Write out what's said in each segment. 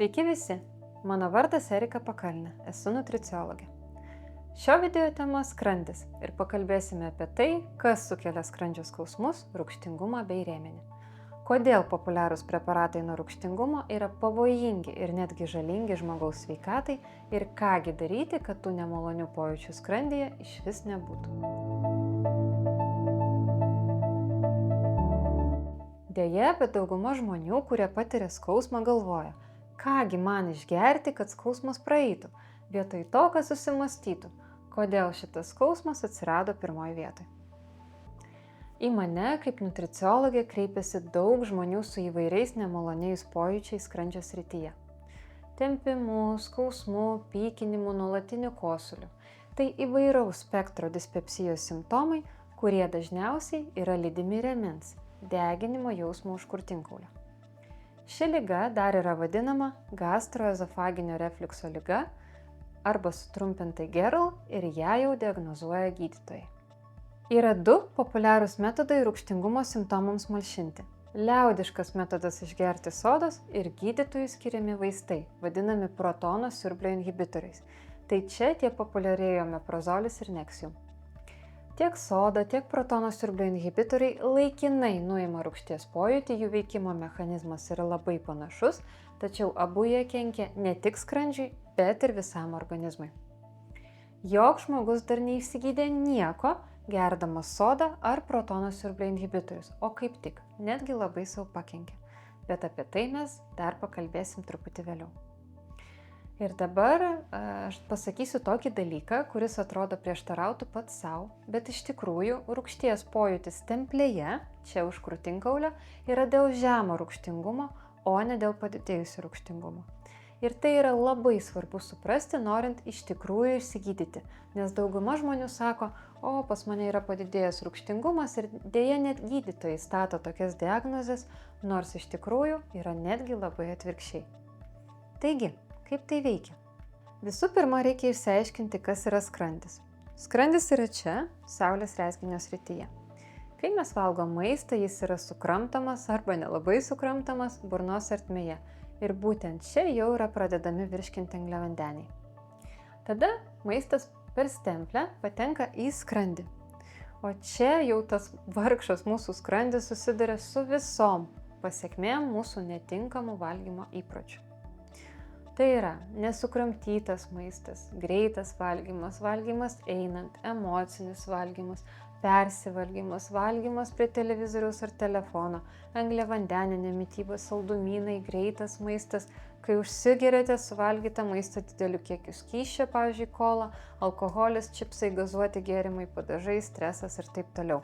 Sveiki visi, mano vardas Erika Pakalnė, esu nutriciologė. Šio video tema skrandis ir pakalbėsime apie tai, kas sukelia skrandžio skausmus, rūgštingumą bei rėmenį. Kodėl populiarūs preparatai nuo rūgštingumo yra pavojingi ir netgi žalingi žmogaus sveikatai ir kągi daryti, kad tų nemalonių pojūčių skrandyje išvis nebūtų. Deja, bet dauguma žmonių, kurie patiria skausmą, galvoja, kągi man išgerti, kad skausmas praeitų, vietoj to, kad susimąstytų, kodėl šitas skausmas atsirado pirmoje vietoje. Į mane, kaip nutriciologė, kreipiasi daug žmonių su įvairiais nemaloniais pojūčiais skrandžio srityje. Tempimu, skausmu, pykinimu, nuolatiniu kosuliu. Tai įvairaus spektro dispepsijos simptomai, kurie dažniausiai yra lydimi rėmens, deginimo jausmo už krūtinkaulio. Ši liga dar yra vadinama gastroezofaginio refliukso liga arba sutrumpintai GERL ir ją jau diagnozuoja gydytojai. Yra du populiarūs metodai rūgštingumo simptomams malšinti. Liaudiškas metodas išgerti sodos ir gydytojų skiriami vaistai, vadinami protono siurblio inhibitoriais. Tai čia tie populiarieji omeprazolis ir Nexium. Tiek soda, tiek protono siurblio inhibitoriai laikinai nuima rūgšties pojūtį, jų veikimo mechanizmas yra labai panašus, tačiau abu jie kenkia ne tik skrandžiui, bet ir visam organizmui. Joks žmogus dar neišsigydė nieko, gerdamas sodą ar protono siurblio inhibitorius, o kaip tik, netgi labai sau pakenkia. Bet apie tai mes dar pakalbėsim truputį vėliau. Ir dabar aš pasakysiu tokį dalyką, kuris atrodo prieštarautų pats savo, bet iš tikrųjų rūgšties pojūtis stemplėje, čia už krūtinkaulio, yra dėl žemo rūgštingumo, o ne dėl padidėjusio rūgštingumo. Ir tai yra labai svarbu suprasti, norint iš tikrųjų išsigydyti, nes dauguma žmonių sako, o pas mane yra padidėjęs rūgštingumas ir dėja net gydytojai stato tokias diagnozes, nors iš tikrųjų yra netgi labai atvirkščiai. Taigi, kaip tai veikia? Visų pirma, reikia išsiaiškinti, kas yra skrandis. Skrandis yra čia, saulės rezginio srityje. Kai mes valgom maistą, jis yra sukramtomas arba nelabai sukramtomas burnos ertmėje. Ir būtent čia jau yra pradedami virškinti angliavandeniai. Tada maistas per stemplę patenka į skrandį. O čia jau tas vargšas mūsų skrandis susiduria su visom pasekmėm mūsų netinkamų valgymo įpročių. Tai yra nesukramtytas maistas, greitas valgymas, valgymas einant, emocinis valgymas, persivalgymas, valgymas prie televizoriaus ar telefono, angliavandeninė mityba, saldumynai, greitas maistas, kai užsigeriate suvalgytą maistą dideliu kiekiu skysčio, pavyzdžiui, kola, alkoholis, čipsai, gazuoti gėrimai, padažai, stresas ir taip toliau.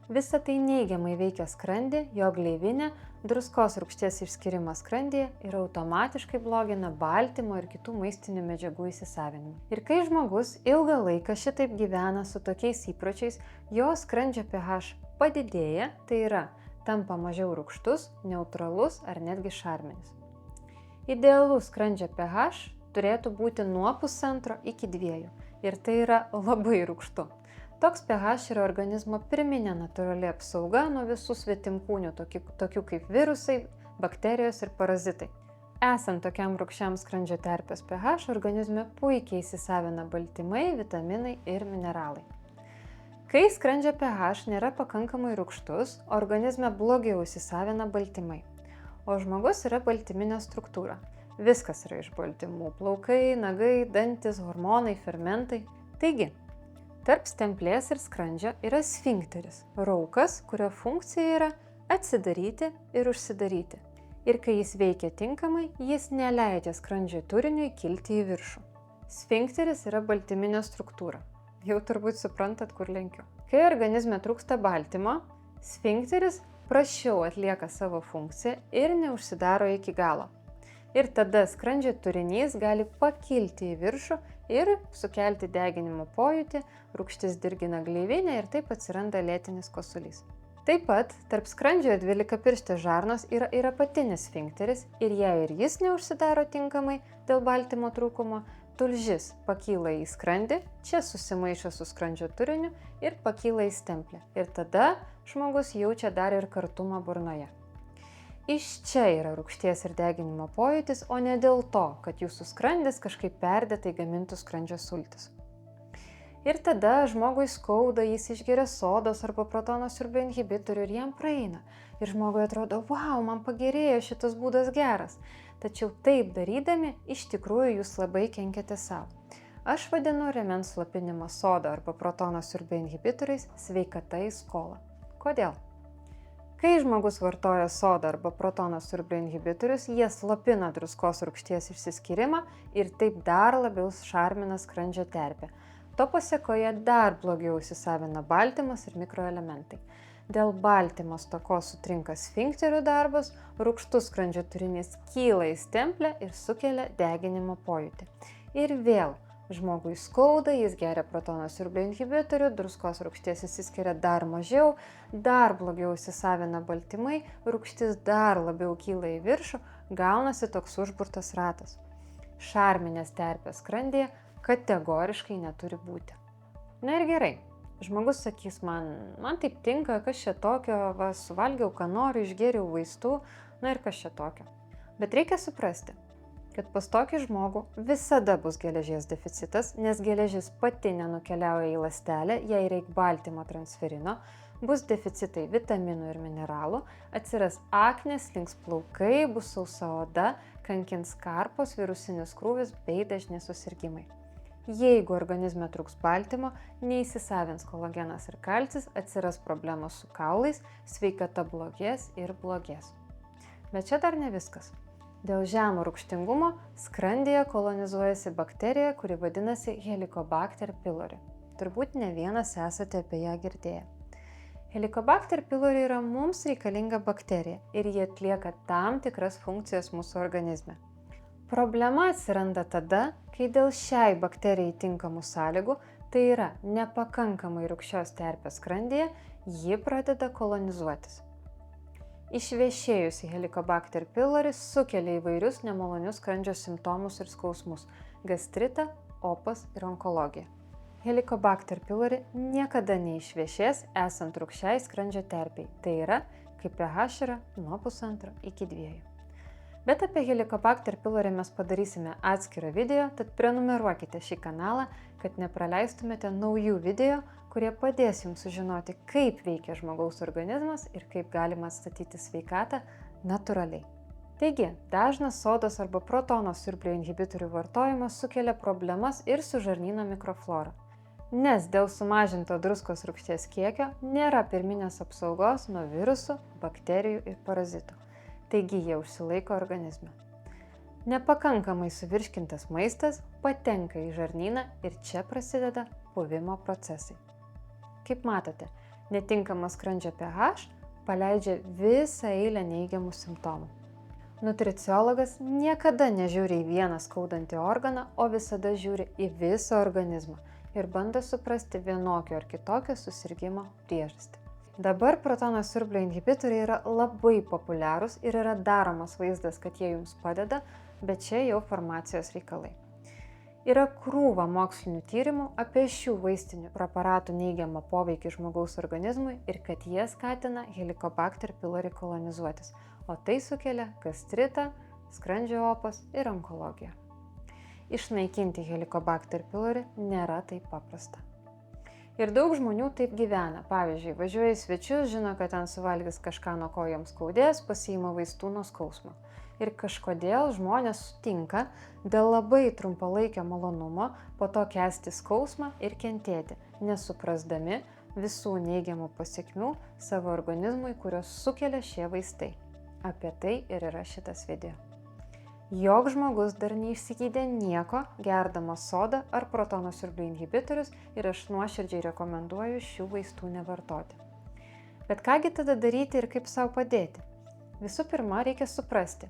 Visa tai neigiamai veikia skrandį, jo gleivinę, druskos rūgšties išskirimas skrandyje ir automatiškai blogina baltymo ir kitų maistinių medžiagų įsisavinimą. Ir kai žmogus ilgą laiką šitaip gyvena su tokiais įpročiais, jo skrandžio pH padidėja, tai yra tampa mažiau rūgštus, neutralus ar netgi šarminis. Idealus skrandžio pH turėtų būti nuo 0,5 iki 2 ir tai yra labai rūgštu. Toks pH yra organizmo pirminė natūrali apsauga nuo visų svetimkūnių, tokių kaip virusai, bakterijos ir parazitai. Esant tokiam rūgščiam skrandžio terpės pH, organizme puikiai įsisavina baltymai, vitaminai ir mineralai. Kai skrandžio pH nėra pakankamai rūgštus, organizme blogiau įsisavina baltymai. O žmogus yra baltyminė struktūra. Viskas yra iš baltymų – plaukai, nagai, dantis, hormonai, fermentai. Taigi, tarp stemplės ir skrandžio yra sfinkteris, raukas, kurio funkcija yra atsidaryti ir užsidaryti. Ir kai jis veikia tinkamai, jis neleidžia skrandžio turiniui kilti į viršų. Sfinkteris yra baltyminė struktūra. Jau turbūt suprantat, kur lenkiu. Kai organizme trūksta baltymo, sfinkteris prasčiau atlieka savo funkciją ir neužsidaro iki galo. Ir tada skrandžio turinys gali pakilti į viršų ir sukelti deginimo pojūtį, rūgštis dirgina gleivinę ir taip atsiranda lėtinis kosulys. Taip pat tarp skrandžio 12-pirštės žarnos yra ir apatinis sfinkteris ir jei ir jis neužsidaro tinkamai dėl baltymo trūkumo, tulžis pakyla į skrandį, čia susimaišo su skrandžio turiniu ir pakyla į stemplę. Ir tada žmogus jaučia dar ir kartumą burnoje. Iš čia yra rūgšties ir deginimo pojūtis, o ne dėl to, kad jūsų skrandis kažkaip perdėtai gamintų skrandžio sultis. Ir tada žmogui skauda, jis išgeria sodos arba protono siurbio inhibitorių ir jam praeina. Ir žmogui atrodo, wow, man pagerėjo, šitas būdas geras. Tačiau taip darydami, iš tikrųjų jūs labai kenkiate savo. Aš vadinu rėmens slopinimą sodą arba protono siurbio inhibitoriais sveikata į skolą. Kodėl? Kai žmogus vartoja sodą arba protono siurbio inhibitorius, jie slopina druskos rūgšties išsiskyrimą ir taip dar labiau šarmina skrandžio terpę. To pasėkoje dar blogiau įsisavina baltymas ir mikroelementai. Dėl baltymo stokos sutrinka sfinkterių darbas, rūgštus skrandžio turinys kyla į stemplę ir sukelia deginimo pojūtį. Ir vėl, žmogui skauda, jis geria protono siurbio inhibitorių, druskos rūgšties įsiskiria dar mažiau, dar blogiau įsisavina baltymai, rūgštis dar labiau kyla į viršų, gaunasi toks užburtas ratas. Šarminės terpės skrandyje kategoriškai neturi būti. Na ir gerai, žmogus sakys, man taip tinka, kas čia tokio, suvalgiau, ką noriu, išgėriau vaistų, na ir kas čia tokio. Bet reikia suprasti, kad pas tokį žmogų visada bus geležies deficitas, nes geležis pati nenukeliauja į ląstelę, jai reikia baltymo transferino, bus deficitai vitaminų ir mineralų, atsiras aknės, slinks plaukai, bus sausa oda, kankins karpos, virusinis krūvis bei dažni susirgimai. Jeigu organizme trūks baltymo, neįsisavins kolagenas ir kalcis, atsiras problemos su kaulais, sveikata blogės ir blogės. Bet čia dar ne viskas. Dėl žemo rūgštingumo skrandyje kolonizuojasi bakterija, kuri vadinasi Helicobacter pylori. Turbūt ne vienas esate apie ją girdėję. Helicobacter pylori yra mums reikalinga bakterija ir ji atlieka tam tikras funkcijas mūsų organizme. Problema atsiranda tada, kai dėl šiai bakterijai tinkamų sąlygų, tai yra nepakankamai rūgščios terpės skrandyje, ji pradeda kolonizuotis. Išvešėjusi Helicobacter pylori sukelia įvairius nemalonius skrandžio simptomus ir skausmus – gastritą, opas ir onkologiją. Helicobacter pylori niekada neišvešės esant rūgščiai skrandžio terpei, tai yra, kai pH yra nuo 1,5 iki 2. Bet apie Helicobacter pylori mes padarysime atskirą video, tad prenumeruokite šį kanalą, kad nepraleistumėte naujų video, kurie padės jums sužinoti, kaip veikia žmogaus organizmas ir kaip galima atstatyti sveikatą natūraliai. Taigi, dažnas sodos arba protono siurbio inhibitorių vartojimas sukelia problemas ir su žarnyno mikroflora. Nes dėl sumažinto druskos rūgšties kiekio nėra pirminės apsaugos nuo virusų, bakterijų ir parazitų. Taigi jie užsilaiko organizme. Nepakankamai suvirškintas maistas patenka į žarnyną ir čia prasideda puvimo procesai. Kaip matote, netinkamas skrandžio pH paleidžia visą eilę neigiamų simptomų. Nutriciologas niekada nežiūri į vieną skaudantį organą, o visada žiūri į visą organizmą ir bando suprasti vienokio ar kitokio susirgimo priežastį. Dabar protono siurbio inhibitoriai yra labai populiarūs ir yra daromas vaizdas, kad jie jums padeda, bet čia jau farmacijos reikalai. Yra krūva mokslinių tyrimų apie šių vaistinių preparatų neigiamą poveikį žmogaus organizmui ir kad jie skatina Helicobacter pylori kolonizuotis, o tai sukelia gastritą, skrandžio opas ir onkologiją. Išnaikinti Helicobacter pylori nėra taip paprasta. Ir daug žmonių taip gyvena. Pavyzdžiui, važiuoja į svečius, žino, kad ten suvalgys kažką, nuo ko jiems skaudės, pasiima vaistų nuo skausmo. Ir kažkodėl žmonės sutinka dėl labai trumpalaikio malonumo po to kęsti skausmą ir kentėti, nesuprasdami visų neigiamų pasekmių savo organizmui, kurios sukelia šie vaistai. Apie tai ir yra šitas video. Joks žmogus dar neišsigydė nieko, gerdamas sodą ar protono siurbio inhibitorius ir aš nuoširdžiai rekomenduoju šių vaistų nevartoti. Bet kągi tada daryti ir kaip sau padėti? Visų pirma, reikia suprasti,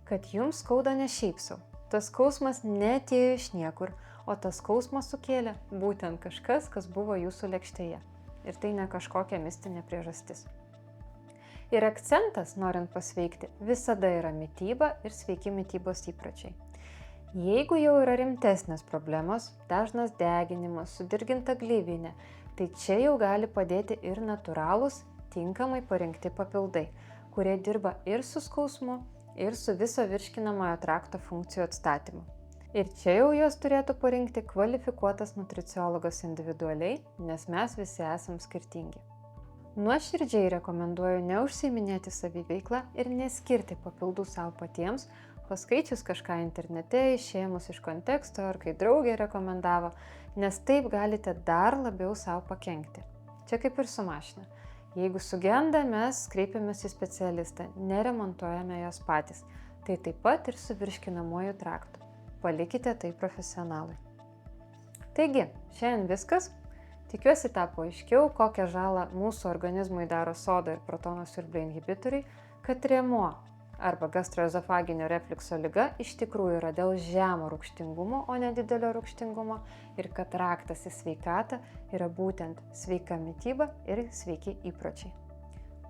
kad jums skauda ne šiaip sau. Tas skausmas neatėjo iš niekur, o tas skausmas sukėlė būtent kažkas, kas buvo jūsų lėkštėje. Ir tai ne kažkokia mistinė priežastis. Ir akcentas, norint pasveikti, visada yra mityba ir sveiki mitybos įpročiai. Jeigu jau yra rimtesnės problemos, dažnas deginimas, sudirginta gleivinė, tai čia jau gali padėti ir natūralūs, tinkamai parinkti papildai, kurie dirba ir su skausmu, ir su viso virškinamojo trakto funkcijų atstatymu. Ir čia jau juos turėtų parinkti kvalifikuotas nutriciologas individualiai, nes mes visi esam skirtingi. Nuoširdžiai rekomenduoju neužsiiminėti saviveiklą ir neskirti papildų savo patiems, paskaičius kažką internete, išėmus iš konteksto ar kai draugė rekomendavo, nes taip galite dar labiau savo pakenkti. Čia kaip ir su mašina. Jeigu sugenda, mes kreipiamės į specialistą, neremontuojame jos patys. Tai taip pat ir su virškinamuoju traktu. Palikite tai profesionalui. Taigi, šiandien viskas. Tikiuosi tapo aiškiau, kokią žalą mūsų organizmui daro soda ir protono siurblio inhibitoriai, kad rėmuo arba gastroezofaginio refliukso liga iš tikrųjų yra dėl žemo rūgštingumo, o ne didelio rūgštingumo ir kad raktas į sveikatą yra būtent sveika mityba ir sveiki įpročiai.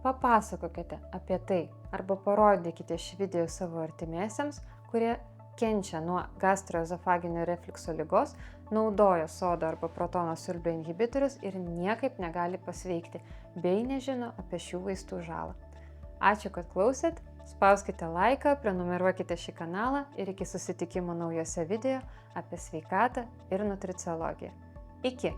Papasakokite apie tai arba parodykite šį video savo artimiesiems, kurie kenčia nuo gastroezofaginio refliukso ligos, naudoja soda arba protono siurblio inhibitorius ir niekaip negali pasveikti, bei nežino apie šių vaistų žalą. Ačiū, kad klausėt. Spauskite laiką, prenumeruokite šį kanalą ir iki susitikimo naujose video apie sveikatą ir nutriciologiją. Iki!